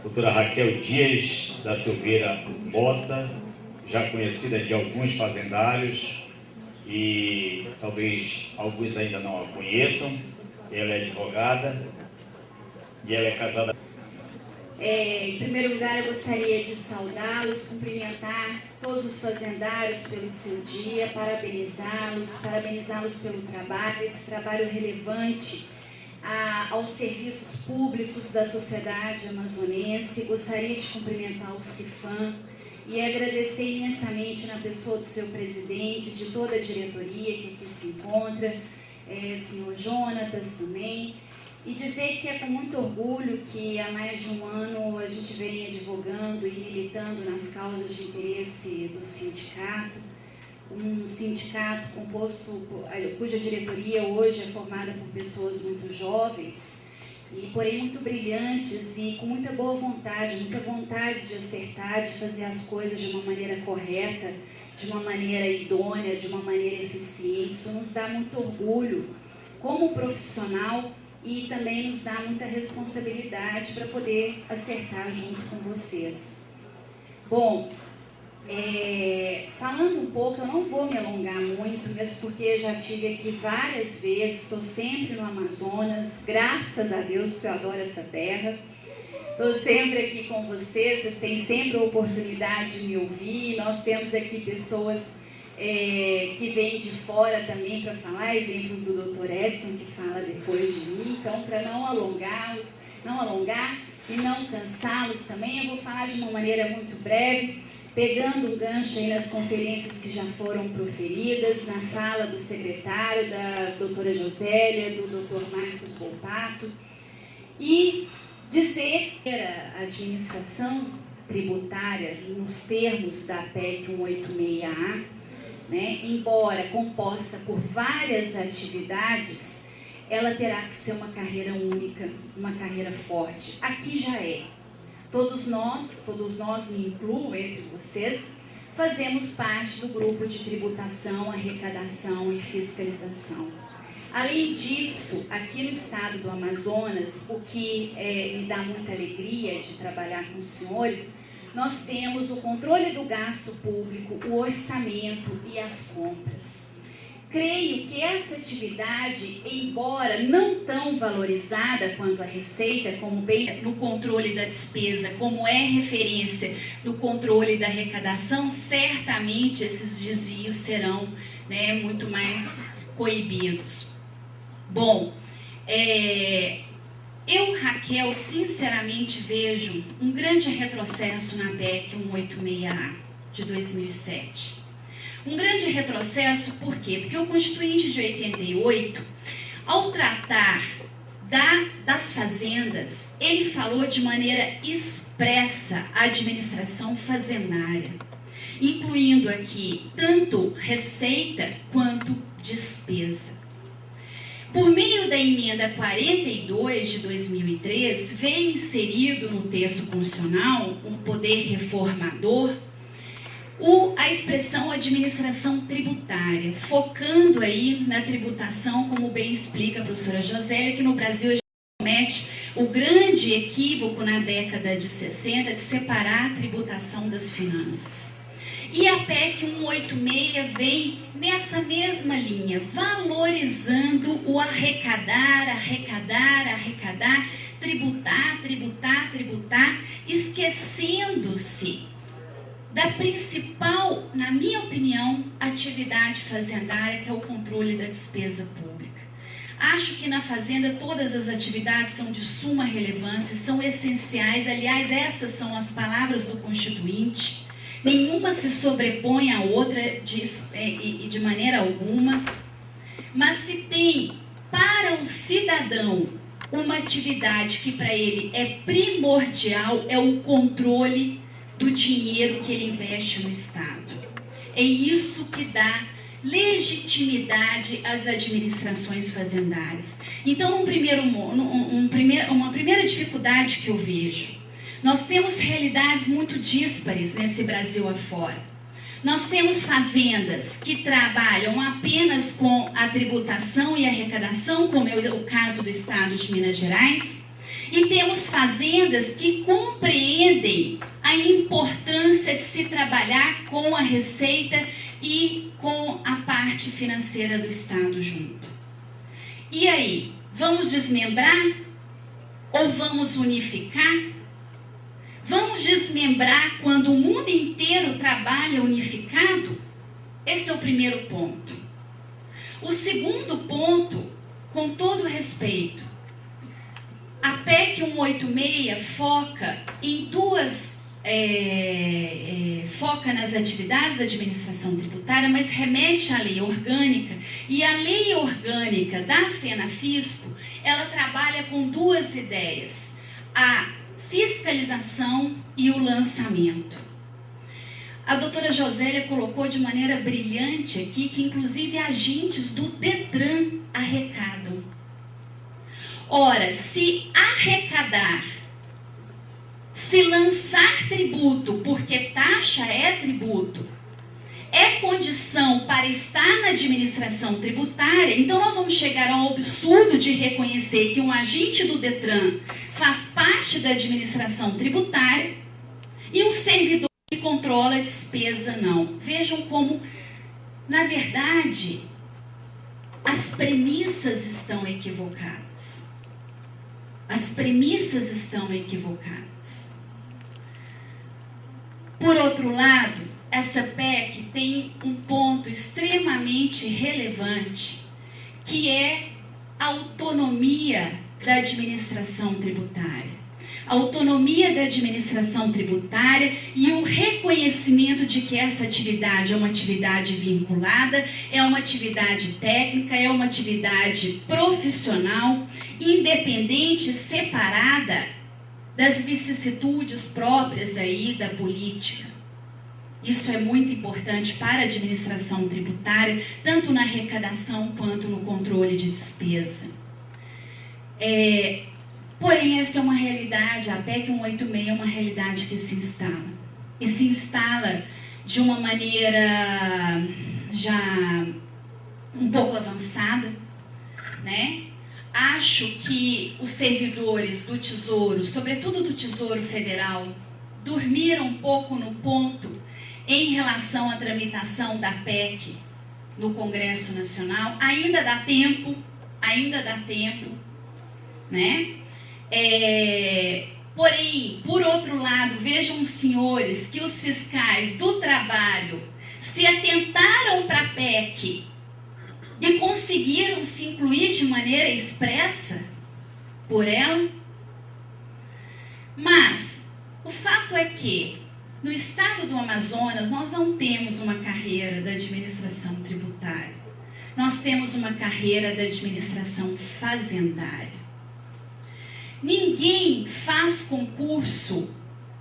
doutora Raquel Dias da Silveira Mota, já conhecida de alguns fazendários e talvez alguns ainda não a conheçam. Ela é advogada e ela é casada. Em primeiro lugar, eu gostaria de saudá-los, cumprimentar todos os fazendários pelo seu dia, parabenizá-los pelo trabalho, esse trabalho relevante aos serviços públicos da sociedade amazonense. Gostaria de cumprimentar o CIFAM e agradecer imensamente na pessoa do seu presidente, de toda a diretoria que aqui se encontra, senhor Jonatas também, e dizer que é com muito orgulho que há mais de um ano a gente vem advogando e militando nas causas de interesse do sindicato, um sindicato composto, cuja diretoria hoje é formada por pessoas muito jovens, e porém muito brilhantes e com muita boa vontade, muita vontade de acertar, de fazer as coisas de uma maneira correta, de uma maneira idônea, de uma maneira eficiente. Isso nos dá muito orgulho como profissional e também nos dá muita responsabilidade para poder acertar junto com vocês. Bom, falando um pouco, eu não vou me alongar muito, mesmo porque eu já estive aqui várias vezes, estou sempre no Amazonas, graças a Deus, porque eu adoro essa terra. Estou sempre aqui com vocês têm sempre a oportunidade de me ouvir. Nós temos aqui pessoas que vêm de fora também para falar, exemplo do Dr. Edson, que fala depois de mim. Então, para não alongar e não cansá-los também, eu vou falar de uma maneira muito breve, pegando um gancho aí nas conferências que já foram proferidas, na fala do secretário, da doutora Josélia, do Dr. Marcos Volpato, e dizer que a administração tributária, nos termos da PEC 186A, embora composta por várias atividades, ela terá que ser uma carreira única, uma carreira forte. Aqui já é. Todos nós, me incluo entre vocês, fazemos parte do grupo de tributação, arrecadação e fiscalização. Além disso, aqui no estado do Amazonas, o que me dá muita alegria de trabalhar com os senhores, nós temos o controle do gasto público, o orçamento e as compras. Creio que essa atividade, embora não tão valorizada quanto a receita, como bem no controle da despesa, como é referência no controle da arrecadação, certamente esses desvios serão muito mais coibidos. Bom, eu, Raquel, sinceramente vejo um grande retrocesso na PEC 186A de 2007. Um grande retrocesso, por quê? Porque o Constituinte de 88, ao tratar das fazendas, ele falou de maneira expressa a administração fazendária, incluindo aqui tanto receita quanto despesa. Por meio da emenda 42 de 2003, veio inserido no texto constitucional um poder reformador, a expressão administração tributária, focando aí na tributação, como bem explica a professora Josélia, que no Brasil a gente comete o grande equívoco na década de 60 de separar a tributação das finanças. E a PEC 186 vem nessa mesma linha, valorizando o arrecadar, tributar, esquecendo-se da principal, na minha opinião, atividade fazendária, que é o controle da despesa pública. Acho que na fazenda todas as atividades são de suma relevância, são essenciais. Aliás, essas são as palavras do Constituinte. Nenhuma se sobrepõe à outra de maneira alguma. Mas se tem para o cidadão uma atividade que para ele é primordial, é o controle do dinheiro que ele investe no Estado. É isso que dá legitimidade às administrações fazendárias. Então, uma primeira dificuldade que eu vejo, nós temos realidades muito díspares nesse Brasil afora. Nós temos fazendas que trabalham apenas com a tributação e arrecadação, como é o caso do Estado de Minas Gerais, E temos fazendas que compreendem a importância de se trabalhar com a receita e com a parte financeira do Estado junto. E aí, vamos desmembrar ou vamos unificar? Vamos desmembrar quando o mundo inteiro trabalha unificado? Esse é o primeiro ponto. O segundo ponto, com todo respeito, a PEC 186 foca em foca nas atividades da administração tributária, mas remete à lei orgânica, e a lei orgânica da FENAFISCO, ela trabalha com duas ideias: a fiscalização e o lançamento. A doutora Josélia colocou de maneira brilhante aqui que inclusive agentes do Detran arrecadam. Ora, se arrecadar, se lançar tributo, porque taxa é tributo, é condição para estar na administração tributária, então nós vamos chegar ao absurdo de reconhecer que um agente do Detran faz parte da administração tributária e um servidor que controla a despesa não. Vejam como, na verdade, as premissas estão equivocadas. As premissas estão equivocadas. Por outro lado, essa PEC tem um ponto extremamente relevante, que é a autonomia da administração tributária. A autonomia da administração tributária e o reconhecimento de que essa atividade é uma atividade vinculada, é uma atividade técnica, é uma atividade profissional, independente, separada das vicissitudes próprias aí da política. Isso é muito importante para a administração tributária, tanto na arrecadação quanto no controle de despesa. Porém, essa é uma realidade, a PEC 186 é uma realidade que se instala. E se instala de uma maneira já um pouco avançada, né? Acho que os servidores do Tesouro, sobretudo do Tesouro Federal, dormiram um pouco no ponto em relação à tramitação da PEC no Congresso Nacional. Ainda dá tempo, né? Porém, por outro lado, vejam, senhores, que os fiscais do trabalho se atentaram para a PEC e conseguiram se incluir de maneira expressa por ela. Mas o fato é que no estado do Amazonas nós não temos uma carreira da administração tributária. Nós temos uma carreira da administração fazendária. Ninguém faz concurso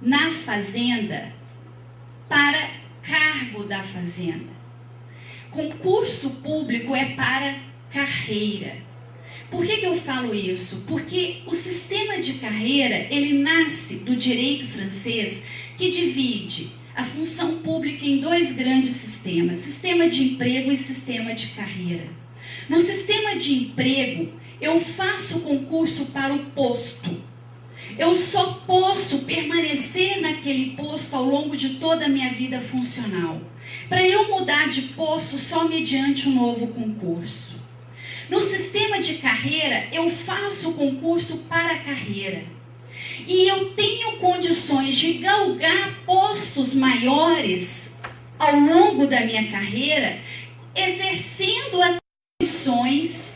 na fazenda para cargo da fazenda. Concurso público é para carreira. Por que eu falo isso? Porque o sistema de carreira, ele nasce do direito francês, que divide a função pública em dois grandes sistemas: sistema de emprego e sistema de carreira. No sistema de emprego, eu faço concurso para o posto. Eu só posso permanecer naquele posto ao longo de toda a minha vida funcional. Para eu mudar de posto só mediante um novo concurso. No sistema de carreira, eu faço concurso para a carreira. E eu tenho condições de galgar postos maiores ao longo da minha carreira, exercendo atribuições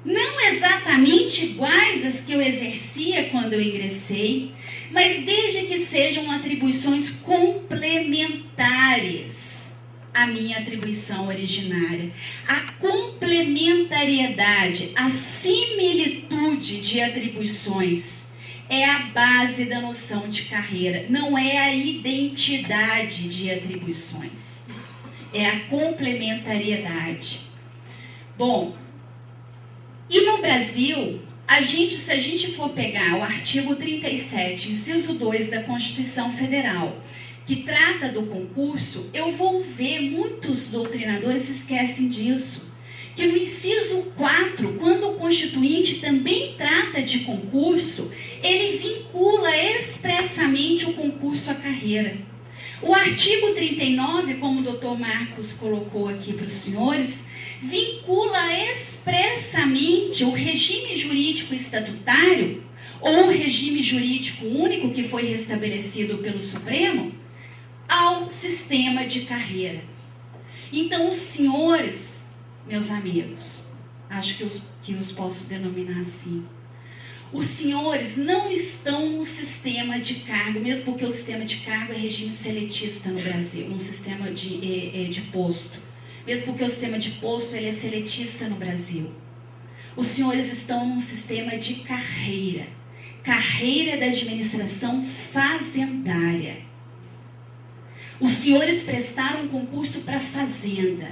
não exatamente iguais às que eu exercia quando eu ingressei, mas desde que sejam atribuições complementares à minha atribuição originária. A complementariedade, a similitude de atribuições é a base da noção de carreira, não é a identidade de atribuições, é a complementariedade. Bom, e no Brasil, se a gente for pegar o artigo 37, inciso 2 da Constituição Federal, que trata do concurso, eu vou ver muitos doutrinadores se esquecem disso, que no inciso 4, quando o Constituinte também trata de concurso, ele vincula expressamente o concurso à carreira. O artigo 39, como o doutor Marcos colocou aqui para os senhores, vincula expressamente o regime jurídico estatutário ou o regime jurídico único que foi restabelecido pelo Supremo ao sistema de carreira. Então, os senhores, meus amigos, acho que os posso denominar assim, os senhores não estão no sistema de cargo, mesmo porque o sistema de cargo é regime seletista no Brasil, no sistema de posto. Mesmo porque o sistema de posto ele é seletista no Brasil. Os senhores estão num sistema de carreira. Carreira da administração fazendária. Os senhores prestaram um concurso para a fazenda.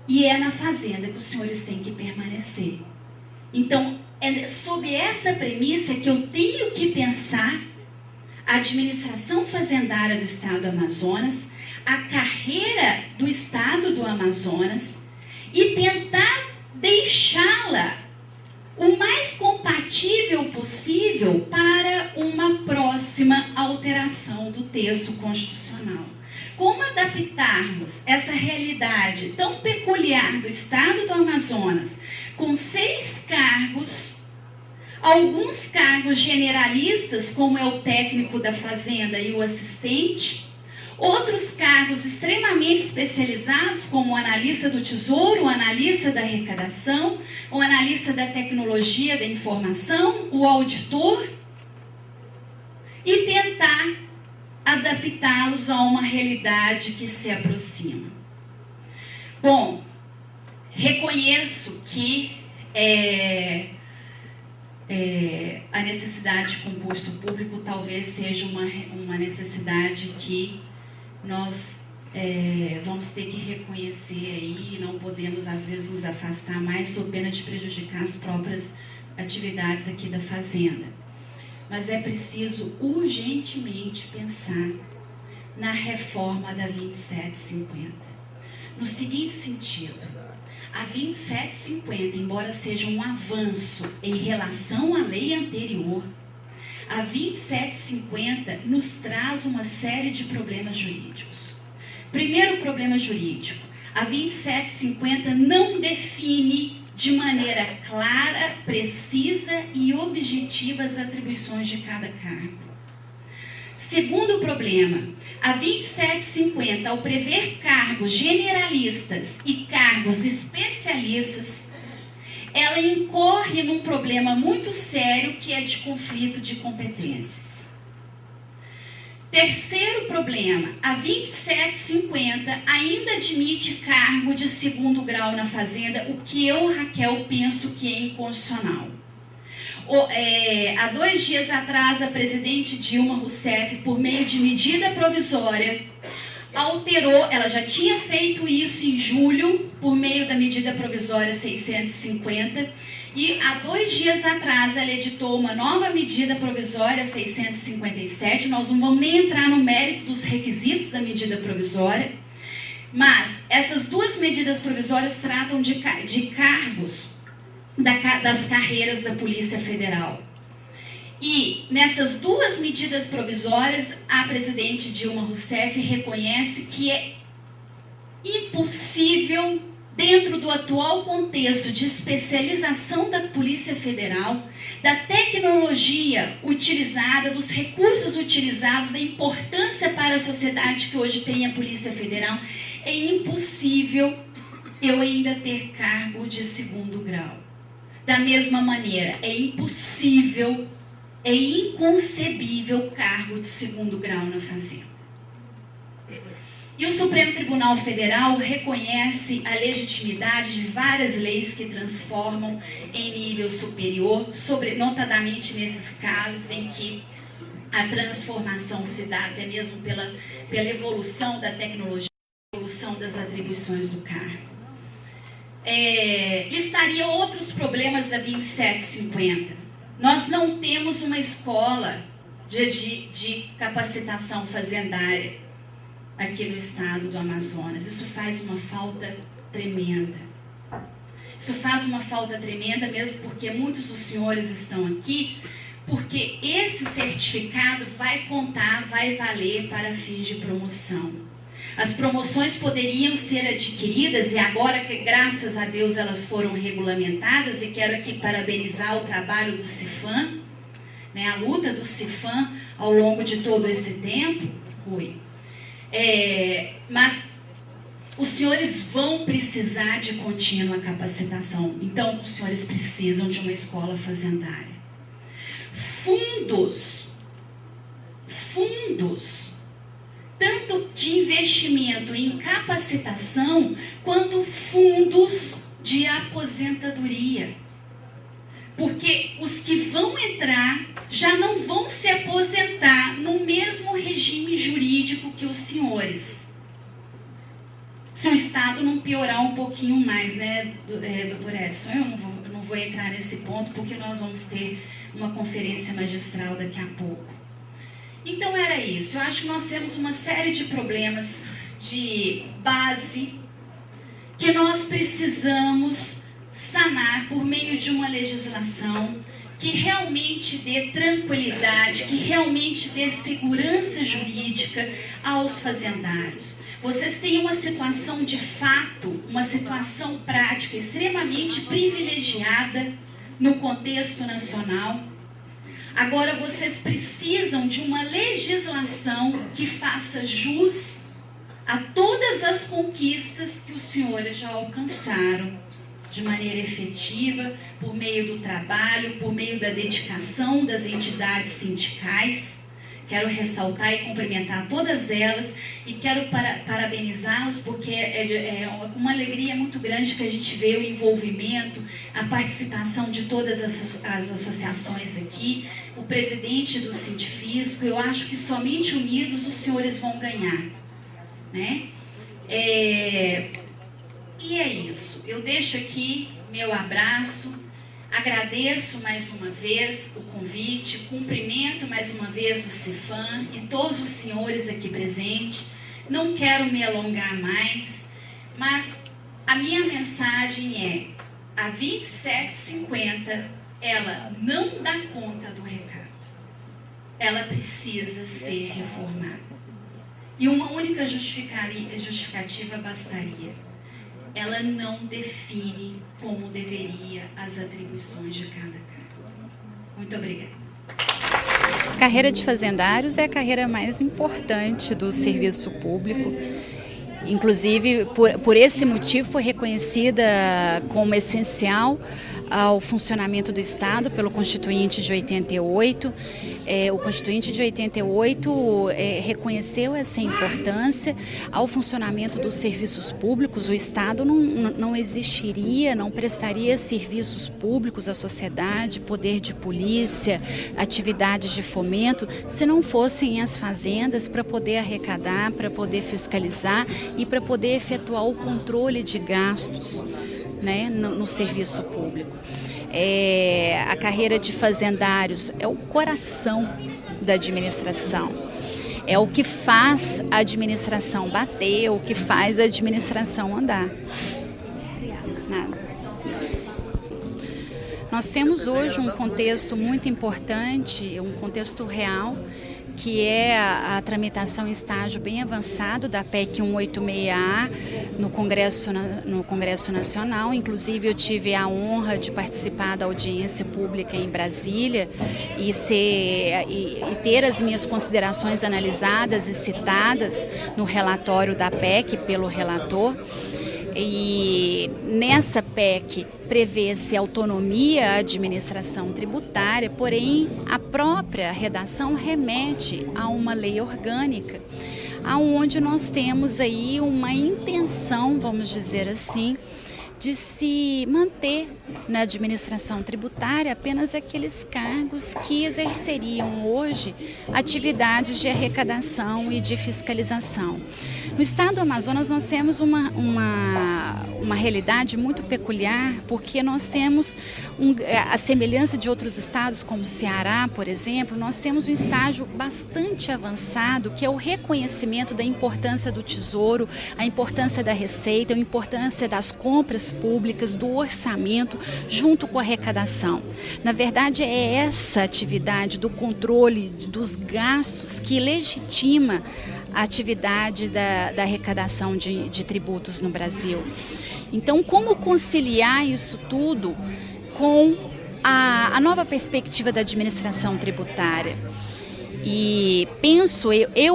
E é na fazenda que os senhores têm que permanecer. Então, é sob essa premissa que eu tenho que pensar a administração fazendária do Estado do Amazonas, a carreira do Estado do Amazonas e tentar deixá-la o mais compatível possível para uma próxima alteração do texto constitucional. Como adaptarmos essa realidade tão peculiar do Estado do Amazonas, com 6 cargos, alguns cargos generalistas, como é o técnico da fazenda e o assistente, outros cargos extremamente especializados, como o analista do tesouro, o analista da arrecadação, o analista da tecnologia da informação, o auditor, e tentar adaptá-los a uma realidade que se aproxima. Bom, reconheço que a necessidade de concurso público talvez seja uma necessidade que nós vamos ter que reconhecer aí, não podemos às vezes nos afastar mais sob pena de prejudicar as próprias atividades aqui da fazenda. Mas é preciso urgentemente pensar na reforma da 2750. No seguinte sentido, a 2750, embora seja um avanço em relação à lei anterior, a 2750 nos traz uma série de problemas jurídicos. Primeiro problema jurídico, a 2750 não define de maneira clara, precisa e objetiva as atribuições de cada cargo. Segundo problema, a 2750, ao prever cargos generalistas e cargos especialistas, ela incorre num problema muito sério que é de conflito de competências. Terceiro problema, a 2750 ainda admite cargo de 2º grau na fazenda, o que eu, Raquel, penso que é inconstitucional. Há 2 dias atrás, a presidente Dilma Rousseff, por meio de medida provisória, alterou, ela já tinha feito isso em julho, por meio da medida provisória 650, e há 2 dias atrás ela editou uma nova medida provisória 657, nós não vamos nem entrar no mérito dos requisitos da medida provisória, mas essas 2 medidas provisórias tratam de cargos das carreiras da Polícia Federal. E nessas 2 medidas provisórias, a presidente Dilma Rousseff reconhece que é impossível, dentro do atual contexto de especialização da Polícia Federal, da tecnologia utilizada, dos recursos utilizados, da importância para a sociedade que hoje tem a Polícia Federal, é impossível eu ainda ter cargo de 2º grau. Da mesma maneira, é impossível, é inconcebível cargo de 2º grau na fazenda. E o Supremo Tribunal Federal reconhece a legitimidade de várias leis que transformam em nível superior, notadamente nesses casos em que a transformação se dá até mesmo pela evolução da tecnologia, evolução das atribuições do cargo. Listaria outros problemas da 2750. Nós não temos uma escola de capacitação fazendária aqui no estado do Amazonas. Isso faz uma falta tremenda. Isso faz uma falta tremenda, mesmo porque muitos dos senhores estão aqui, porque esse certificado vai contar, vai valer para fins de promoção. As promoções poderiam ser adquiridas e agora que, graças a Deus, elas foram regulamentadas, e quero aqui parabenizar o trabalho do CIFAM, né, a luta do CIFAM ao longo de todo esse tempo, mas os senhores vão precisar de contínua capacitação. Então, os senhores precisam de uma escola fazendária. Fundos, tanto de investimento em capacitação, quanto fundos de aposentadoria. Porque os que vão entrar já não vão se aposentar no mesmo regime jurídico que os senhores. Se o Estado não piorar um pouquinho mais, né, doutor Edson? Eu não vou entrar nesse ponto, porque nós vamos ter uma conferência magistral daqui a pouco. Então era isso. Eu acho que nós temos uma série de problemas de base que nós precisamos sanar por meio de uma legislação que realmente dê tranquilidade, que realmente dê segurança jurídica aos fazendários. Vocês têm uma situação de fato, uma situação prática extremamente privilegiada no contexto nacional. Agora vocês precisam de uma legislação que faça jus a todas as conquistas que os senhores já alcançaram de maneira efetiva, por meio do trabalho, por meio da dedicação das entidades sindicais. Quero ressaltar e cumprimentar todas elas e quero parabenizá-los, porque é uma alegria muito grande que a gente vê o envolvimento, a participação de todas as associações aqui, o presidente do Sindifisco. Eu acho que somente unidos os senhores vão ganhar, né? E é isso. Eu deixo aqui meu abraço. Agradeço mais uma vez o convite, cumprimento mais uma vez o CIFAM e todos os senhores aqui presentes. Não quero me alongar mais, mas a minha mensagem é: a 2750, ela não dá conta do recado. Ela precisa ser reformada. E uma única justificativa bastaria. Ela não define como deveria as atribuições de cada cargo. Muito obrigada. A carreira de fazendários é a carreira mais importante do serviço público. Inclusive, por esse motivo, foi reconhecida como essencial ao funcionamento do Estado pelo Constituinte de 88. O Constituinte de 88 reconheceu essa importância ao funcionamento dos serviços públicos. O Estado não existiria, não prestaria serviços públicos à sociedade, poder de polícia, atividades de fomento, se não fossem as fazendas para poder arrecadar, para poder fiscalizar e para poder efetuar o controle de gastos, né, no serviço público. A carreira de fazendários é o coração da administração. É o que faz a administração bater, o que faz a administração andar. Nada. Nós temos hoje um contexto muito importante, um contexto real, que é a tramitação em estágio bem avançado da PEC 186A no Congresso Nacional. Inclusive, eu tive a honra de participar da audiência pública em Brasília e ter as minhas considerações analisadas e citadas no relatório da PEC pelo relator. E nessa PEC prevê-se autonomia à administração tributária, porém a própria redação remete a uma lei orgânica, aonde nós temos aí uma intenção, vamos dizer assim, de se manter na administração tributária apenas aqueles cargos que exerceriam hoje atividades de arrecadação e de fiscalização. No estado do Amazonas nós temos uma realidade muito peculiar, porque nós temos, a semelhança de outros estados como Ceará, por exemplo, nós temos um estágio bastante avançado, que é o reconhecimento da importância do tesouro, a importância da receita, a importância das compras públicas, do orçamento, junto com a arrecadação. Na verdade, é essa atividade do controle dos gastos que legitima a atividade da arrecadação de tributos no Brasil. Então, como conciliar isso tudo com a nova perspectiva da administração tributária? E penso,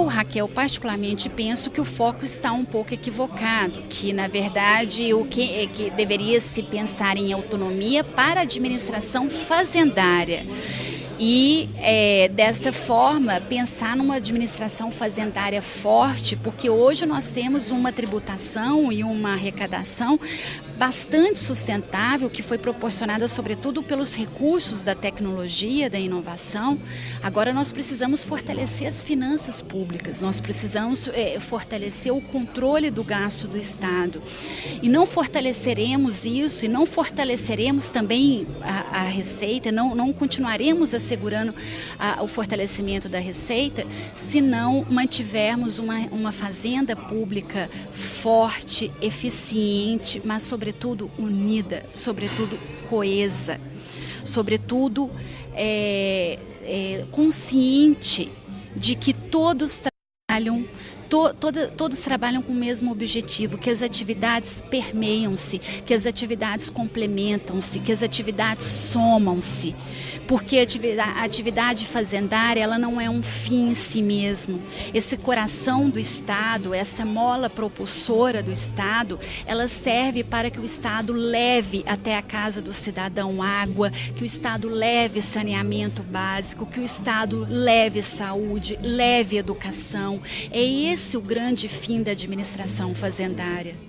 Raquel, particularmente penso que o foco está um pouco equivocado, que na verdade o que deveria se pensar em autonomia para a administração fazendária. E dessa forma pensar numa administração fazendária forte, porque hoje nós temos uma tributação e uma arrecadação bastante sustentável, que foi proporcionada sobretudo pelos recursos da tecnologia, da inovação. Agora nós precisamos fortalecer as finanças públicas, nós precisamos fortalecer o controle do gasto do Estado. E não fortaleceremos isso, e não fortaleceremos também a receita, não continuaremos assegurando o fortalecimento da receita se não mantivermos uma fazenda pública forte, eficiente, mas sobretudo unida, sobretudo coesa, sobretudo consciente de que todos trabalham com o mesmo objetivo, que as atividades permeiam-se, que as atividades complementam-se, que as atividades somam-se, porque a atividade fazendária ela não é um fim em si mesmo. Esse coração do Estado, essa mola propulsora do Estado, ela serve para que o Estado leve até a casa do cidadão água, que o Estado leve saneamento básico, que o Estado leve saúde, leve educação. É esse o grande fim da administração fazendária.